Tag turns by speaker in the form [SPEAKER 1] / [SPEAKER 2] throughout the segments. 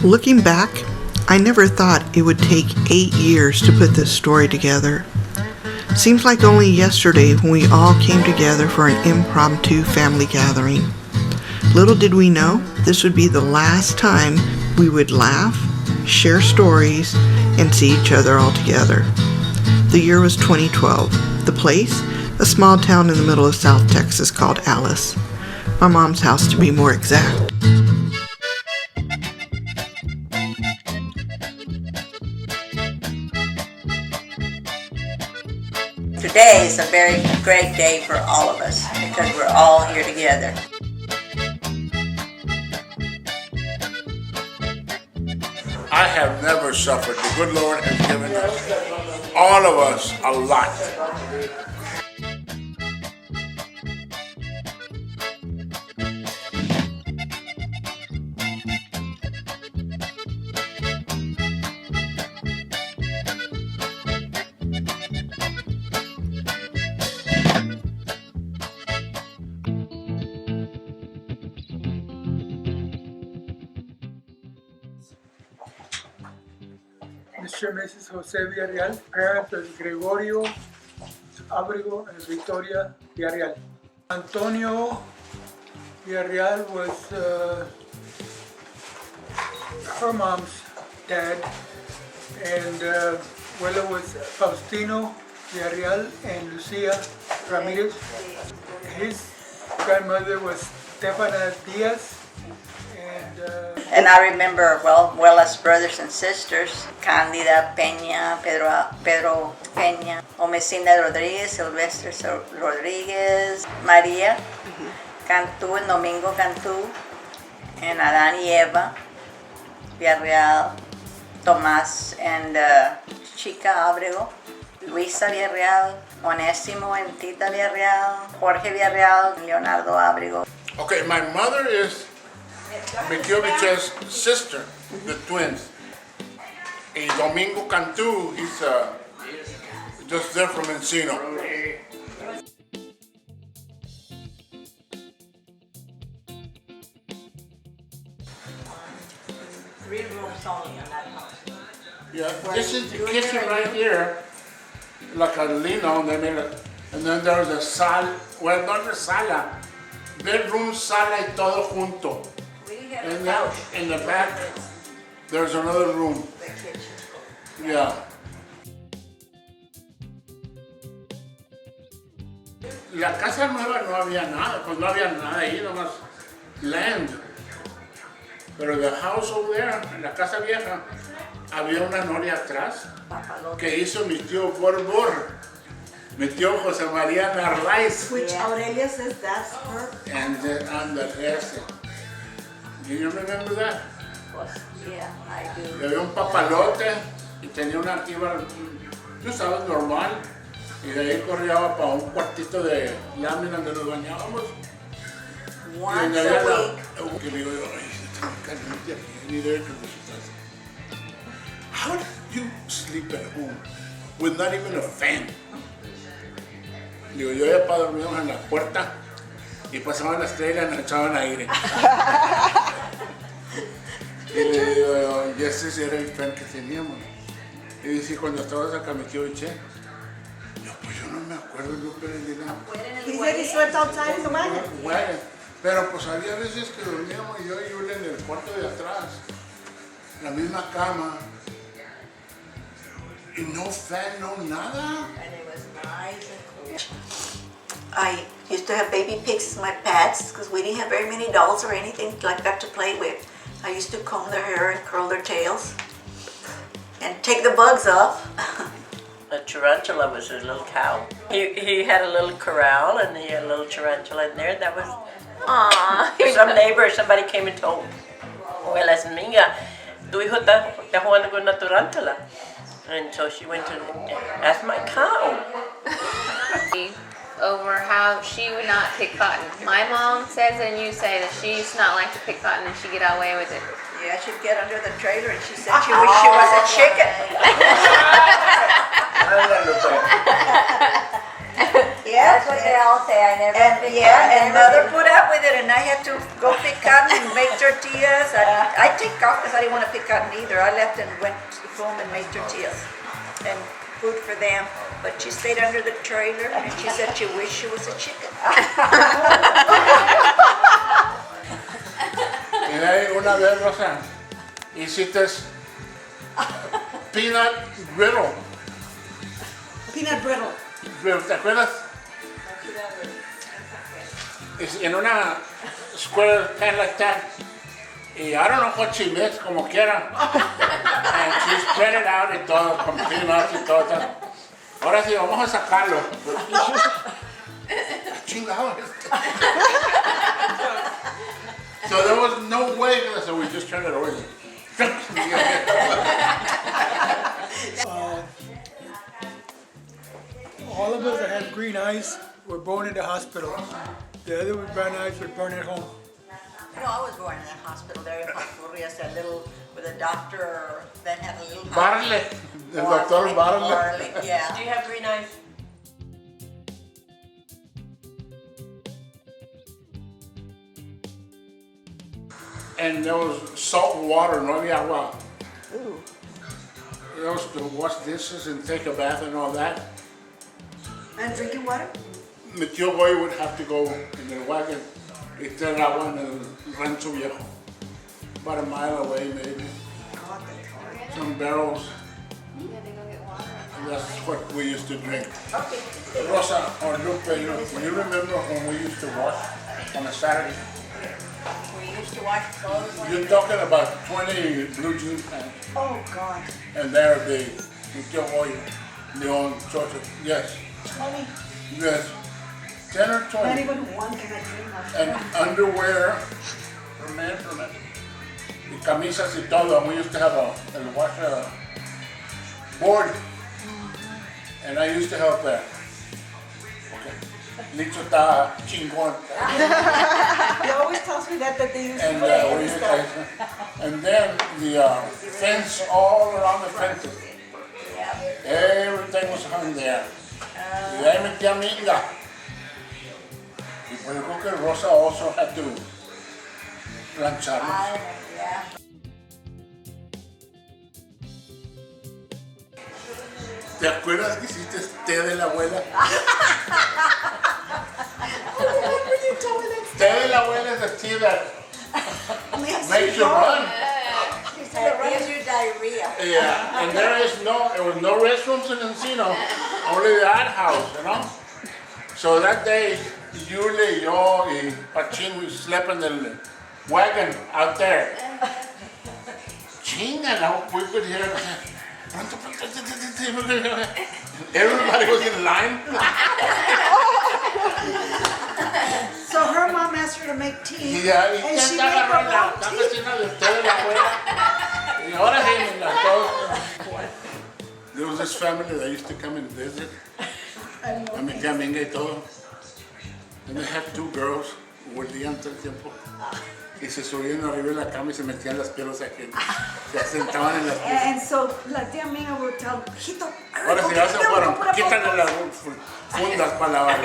[SPEAKER 1] Looking back, I never thought it would take 8 years to put this story together. Seems like only yesterday when we all came together for an impromptu family gathering. Little did we know this would be the last time we would laugh, share stories, and see each other all together. The year was 2012. The place? A small town in the middle of South Texas called Alice. My mom's house, to be more exact.
[SPEAKER 2] Today is a very great day for all of us because we're all here together.
[SPEAKER 3] I have never suffered. The good Lord has given us, all of us, a lot.
[SPEAKER 4] Mr. and Mrs. Jose Villarreal, parents of Gregorio Abrego and Victoria Villarreal. Antonio Villarreal was her mom's dad, and Abuela was Faustino Villarreal and Lucia Ramirez. His grandmother was Stefana Diaz.
[SPEAKER 2] And I remember, well as brothers and sisters, Cándida Peña, Pedro Peña, Omecina Rodríguez, Silvestre Rodríguez, María Cantú, and Domingo Cantú, and Adán y Eva Villarreal, Tomás and Chica Abrego, Luisa Villarreal, Onésimo and Tita Villarreal, Jorge Villarreal, Leonardo Abrego.
[SPEAKER 3] Okay, my mother is Mikiovich's sister, the twins. And Domingo Cantú, he's just there from Encino.
[SPEAKER 2] 3 rooms only in that house.
[SPEAKER 3] Yeah, this is the kitchen right here, like a lino, and then there's a sal, well, not a sala, bedroom, sala, y todo junto. And then in the back, there's another room.
[SPEAKER 2] The kitchen.
[SPEAKER 3] Yeah. La casa nueva no había nada, pues no había nada ahí, nomás land. Pero the house over there, en la casa vieja, había una noria atrás que hizo mi tío Borbor, mi tío José María Narváez.
[SPEAKER 2] Which Aurelia says that's her.
[SPEAKER 3] And the rest. Do you remember that?
[SPEAKER 2] Yeah, I do.
[SPEAKER 3] Y había un papalote y tenía una alquiva, tú sabes, normal. Y de ahí corría para un cuartito de lámina donde nos bañábamos.
[SPEAKER 2] Once a week.
[SPEAKER 3] Que digo yo, ay, está muy caliente aquí, ni de How do you sleep at home with not even a fan? Digo, yo ya para dormirnos en la puerta y pasaban las estrellas y nos echaban aire. Y le digo, y ese era el plan que teníamos. Y dice, cuando estabas acá, me quedo Che. Yo, pues yo no me acuerdo, yo perdí nada.
[SPEAKER 2] He said he slept outside in the wagon.
[SPEAKER 3] Bueno, pero pues había veces que dormíamos yo y Yule en el cuarto de atrás, la misma cama. Y no fan, no nada.
[SPEAKER 2] And it was nice and cool. I used to have baby pigs as my pets because we didn't have very many dolls or anything like that to play with. I used to comb their hair and curl their tails and take the bugs off.
[SPEAKER 5] A tarantula was a little cow. He had a little corral and he had a little tarantula in there. That was, some neighbor, somebody came and told, well, as minga, tu hijo está jugando con una tarantula. And so she went to, that's my cow.
[SPEAKER 6] Over how she would not pick cotton. My mom says and you say that she used to not like to pick cotton and she'd get away with it.
[SPEAKER 2] Yeah, she'd get under the trailer and she said she wished she was a chicken. Yeah,
[SPEAKER 7] That's what they all say. I never.
[SPEAKER 2] and mother put up with it, and I had to go pick cotton and make tortillas. I take off because I didn't want to pick cotton either. I left and went home and made tortillas and food for them. But she stayed under the trailer and she said she wished she was a chicken.
[SPEAKER 3] Y de ahí una vez, Rosa, hiciste peanut brittle.
[SPEAKER 2] Peanut brittle.
[SPEAKER 3] ¿Te acuerdas? En una square pan like that. Y I don't know what she mixed, como quiera. And she spread it out y todo, con peanuts y todo. Ahora sí, vamos a sacarlo. Chingado. So there was no way, so we just turned it over.
[SPEAKER 4] All of us that had green eyes were born in the hospital. The other with brown eyes were born at home.
[SPEAKER 2] No, I was born in a hospital there in Honduras, that little, with a doctor that had a little house.
[SPEAKER 3] Barley, el doctor Barley.
[SPEAKER 2] Barley, yeah.
[SPEAKER 5] Do you have green eyes?
[SPEAKER 3] And there was salt water, no había agua.
[SPEAKER 2] Ooh.
[SPEAKER 3] There was to wash dishes and take a bath and all that.
[SPEAKER 2] And drinking water?
[SPEAKER 3] Mi tío Boy would have to go in the wagon y tener agua en el rancho viejo. About a mile away maybe.
[SPEAKER 2] God, that's hard.
[SPEAKER 3] Some barrels,
[SPEAKER 6] You had to go get water.
[SPEAKER 3] and that's what we used to drink. Rosa or Lupe, you remember when we used to wash on a Saturday?
[SPEAKER 2] We used to watch clothes like
[SPEAKER 3] You're talking about 20 blue jean pants,
[SPEAKER 2] oh God.
[SPEAKER 3] and they're big. Mi tío Boy, Leon, Chocho, yes,
[SPEAKER 2] 20,
[SPEAKER 3] yes, 10 or 20.
[SPEAKER 2] not even one can I dream of.
[SPEAKER 3] And underwear for men, y camisas y todo. We used to have a wash board, and I used to help there. Okay. Licho está chingón.
[SPEAKER 2] He always tells me that they used to
[SPEAKER 3] And
[SPEAKER 2] play
[SPEAKER 3] we
[SPEAKER 2] and
[SPEAKER 3] used
[SPEAKER 2] stuff.
[SPEAKER 3] and then the fence all around the fences.
[SPEAKER 2] Yeah.
[SPEAKER 3] Everything was hung there. Y ahí metía minga. Y pues yo creo que Rosa also had to plancharlos.
[SPEAKER 2] Yeah.
[SPEAKER 3] ¿Te acuerdas que hiciste té de la abuela? Té de la abuela is a tea that makes you run.
[SPEAKER 2] Gives you diarrhea.
[SPEAKER 3] Yeah, and there was no restrooms in Encino, only the outhouse, you know? So that day, Yule, yo, y Pachín, we slept in the wagon out there. Chinga, now we could hear, everybody was in line.
[SPEAKER 2] So her mom asked her to make tea.
[SPEAKER 3] Yeah, y
[SPEAKER 2] And she
[SPEAKER 3] ya
[SPEAKER 2] made
[SPEAKER 3] está
[SPEAKER 2] her
[SPEAKER 3] agarrando la
[SPEAKER 2] own tea.
[SPEAKER 3] cocina de té de la abuela. Y ahora sí, mira, todos. There was this family that used to come and visit. A mi tía Minga y todo. And they had two girls, huelían todo el tiempo. Y se subían arriba de la cama y se metían las pelos aquí. Se sentaban en las pies.
[SPEAKER 2] And so la tía Minga would tell, hijito,
[SPEAKER 3] Ahora sí, ya se fueron. Quítale las fundas para lavar.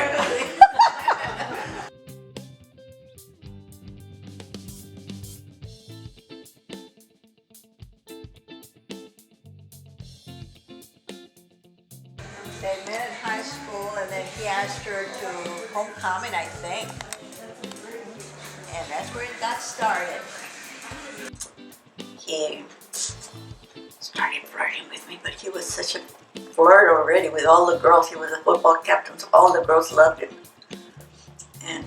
[SPEAKER 2] They met in high school and then he asked her to homecoming, I think. And that's where it got started. He started flirting with me, but he was such a flirt already with all the girls. He was a football captain, so all the girls loved him. And,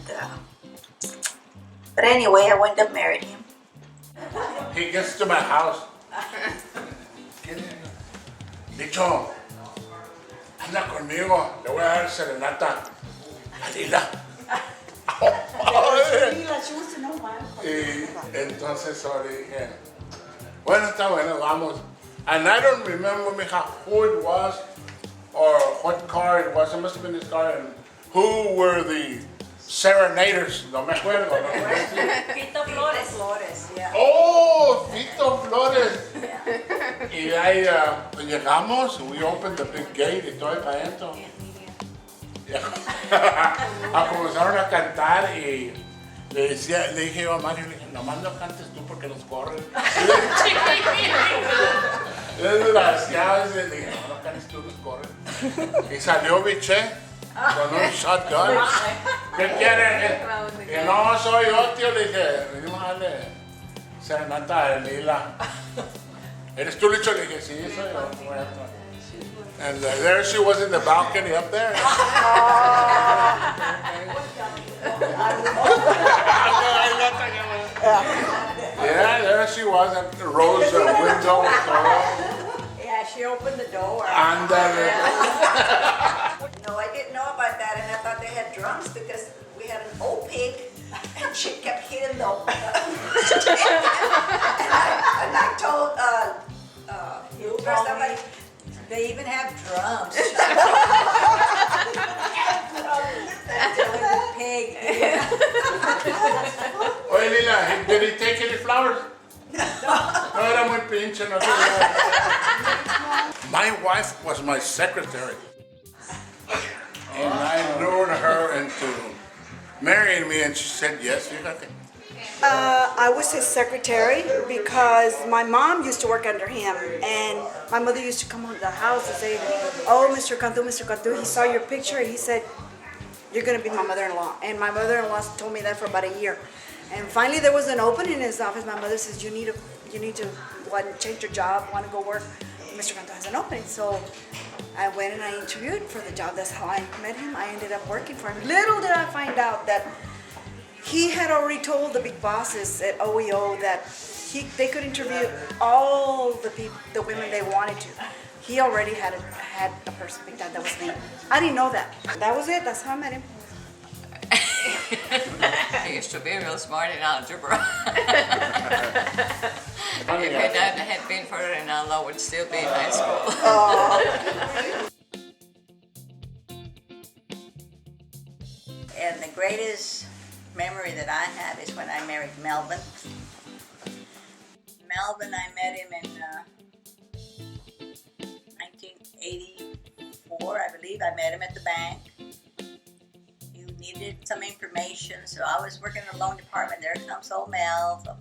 [SPEAKER 2] but anyway, I wound up marrying him.
[SPEAKER 3] He gets to my house. Dicho, anda conmigo, le voy a dar serenata a Lila. Y entonces ahora dije, bueno, está bueno, vamos. And I don't remember, mija, who it was or what car it was. It must have been his car. And who were the serenaders? No me acuerdo. ¿No?
[SPEAKER 5] Pito Flores.
[SPEAKER 2] Flores, yeah.
[SPEAKER 3] Oh, Vito Flores. Y de ahí llegamos, we opened the big gate y todo ahí para adentro. Comenzaron a cantar y Le dije yo a Mario, le dije, nomás no cantes tú porque los corren. Desgraciado, le dije, no cantes tú, los corren. Y salió Biché con un shotgun. ¿Qué quiere? Que no soy yo, tío, le dije, venimos a darle serenata de Lila. ¿Eres tú, Licho? Le dije, sí, soy yo. And there she was in the balcony up there. Yeah, there she was at the rose window.
[SPEAKER 2] Yeah, she opened the door.
[SPEAKER 3] And
[SPEAKER 2] No, I didn't know about that, and I thought they had drums because we had an old pig, and she kept hitting the. and I told you or somebody, they even have drums. Telling the pig.
[SPEAKER 3] Oye, Lila, did he take any flowers? No, era muy pinche, no tenía. My wife was my secretary. And I lured her into marrying me, and she said yes, fíjate.
[SPEAKER 7] I was his secretary because my mom used to work under him, and my mother used to come home to the house and say, "Oh, Mr. Cantu, he saw your picture and he said, you're going to be my mother-in-law." And my mother-in-law told me that for about a year. And finally there was an opening in his office. My mother says, you need to want to change your job, want to go work. Mr. Cantu has an opening. So I went and I interviewed for the job. That's how I met him. I ended up working for him. Little did I find out that he had already told the big bosses at OEO that they could interview all the women they wanted to. He already had a person picked out that was me. I didn't know that. That was it. That's how I met him.
[SPEAKER 8] I used to be real smart in algebra. If my dad had been for it, I would still be in high school.
[SPEAKER 2] And the greatest memory that I have is when I married Melvin. Melvin, I met him in 1984, I believe. I met him at the bank. He needed some information, so I was working in the loan department. There comes old Mel. So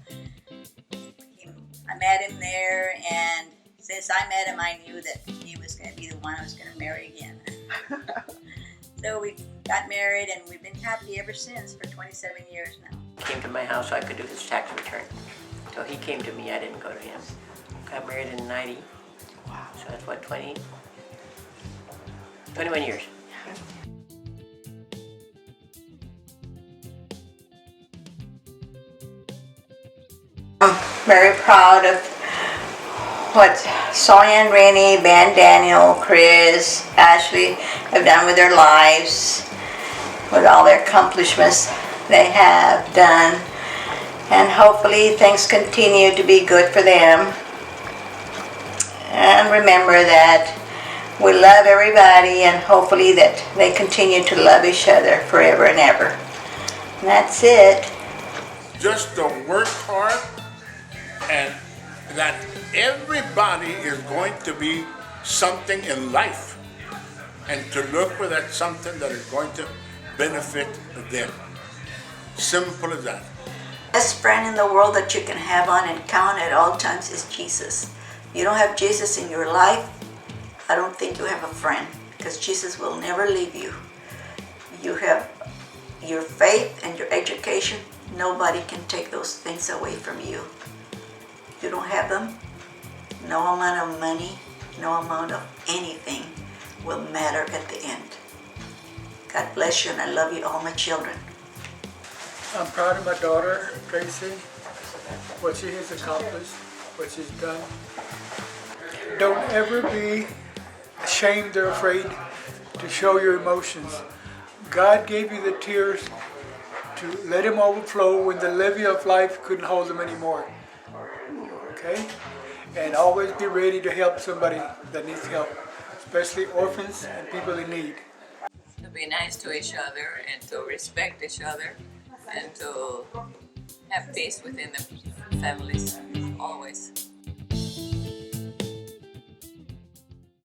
[SPEAKER 2] I met him there, and since I met him, I knew that he was going to be the one I was going to marry again. So we got married, and we've been happy ever since for 27 years now.
[SPEAKER 5] He came to my house so I could do his tax return. So he came to me, I didn't go to him. Got married in 90. Wow. So that's what, 21 years.
[SPEAKER 2] I'm very proud of what Sonia and Rennie, Ben, Daniel, Chris, Ashley have done with their lives, with all their accomplishments they have done. And hopefully things continue to be good for them. And remember that we love everybody, and hopefully that they continue to love each other forever and ever. And that's it.
[SPEAKER 3] Just to work hard, and that everybody is going to be something in life, and to look for that something that is going to benefit them. Simple as that.
[SPEAKER 2] Best friend in the world that you can have on and count at all times is Jesus. You don't have Jesus in your life, I don't think you have a friend, because Jesus will never leave you. You have your faith and your education. Nobody can take those things away from you. If you don't have them, no amount of money, no amount of anything will matter at the end. God bless you, and I love you, all my children.
[SPEAKER 4] I'm proud of my daughter, Tracy, what she has accomplished, what she's done. Don't ever be ashamed or afraid to show your emotions. God gave you the tears to let them overflow when the levee of life couldn't hold them anymore. Okay? And always be ready to help somebody that needs help, especially orphans and people in need.
[SPEAKER 8] To be nice to each other and to respect each other and to have peace within the families always.